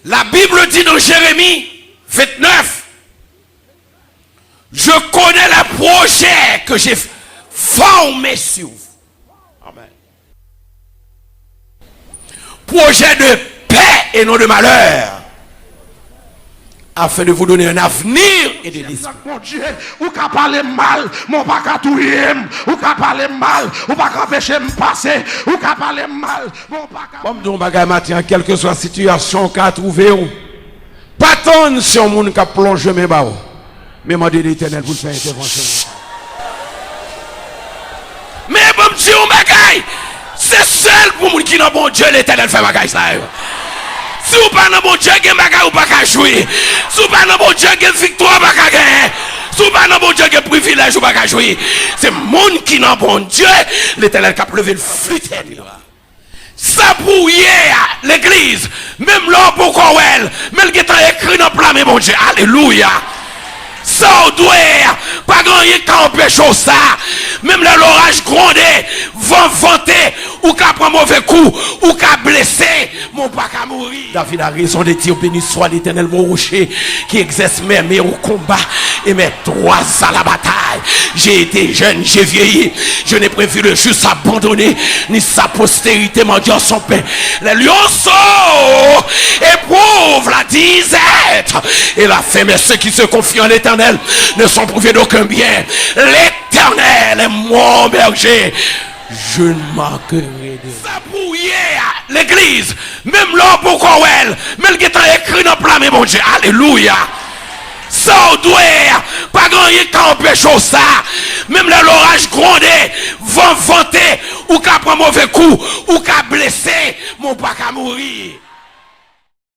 La Bible dit dans Jérémie 29, je connais les projets que j'ai formés sur vous. Amen. Projet de paix et non de malheur, afin de vous donner un avenir et de l'esprit. Mon Dieu, ou qu'à parler mal, mon pas qu'à touiller, ou qu'à parler mal, ou pas qu'à empêcher me passer, ou qu'à parler mal, mon pas qu'à... Comme nous bagay matin, quelle que soit la situation qu'a trouvé, pas tant si on monde qui plonge mes barreaux, mais m'a dit l'Éternel pour faire intervention. Mais bon Dieu, bagay, c'est seul pour moun qui n'a bon Dieu l'Éternel fait bagay ça. Si vous pas dans bon Dieu, vous ne pouvez pas jouer. Si vous pas dans bon Dieu, vous victoire, vous ne pouvez pas gagner. Si vous pas dans bon Dieu, vous privilège, vous ne pouvez pas jouer. C'est le monde qui n'a bon Dieu, l'Éternel qui a levé le flûte. Ça pour hier, l'église, même l'homme pour Corel, même qui est écrit dans le plan, mais bon Dieu, alléluia. Ça doit pas grand qui empêche ça. Même l'orage grondé, vent vanté, ou qu'à prendre mauvais coup, ou qu'à blesser, mon pas qu'à mourir. David a raison de dire béni soit l'Éternel mon rocher qui exerce mes mains au combat et mes droits à la bataille. J'ai été jeune, j'ai vieilli, je n'ai prévu le juste abandonner, ni sa postérité mendiant son pain. Les lionceaux éprouvent la disette et la faim, mais ceux qui se confient en l'Éternel ne sont prouvés d'aucun bien. L'Éternel est mon berger, je ne manquerai de ça pour hier, l'église, même l'homme pour Corel, même qui est écrit dans le plan, mais bon Dieu, alléluia. Ça doit pas grand qui empêche ça. Même l'orage grondé, vent vanté, ou qu'à prendre mauvais coup, ou qu'à blesser, mon pas qu'à mourir.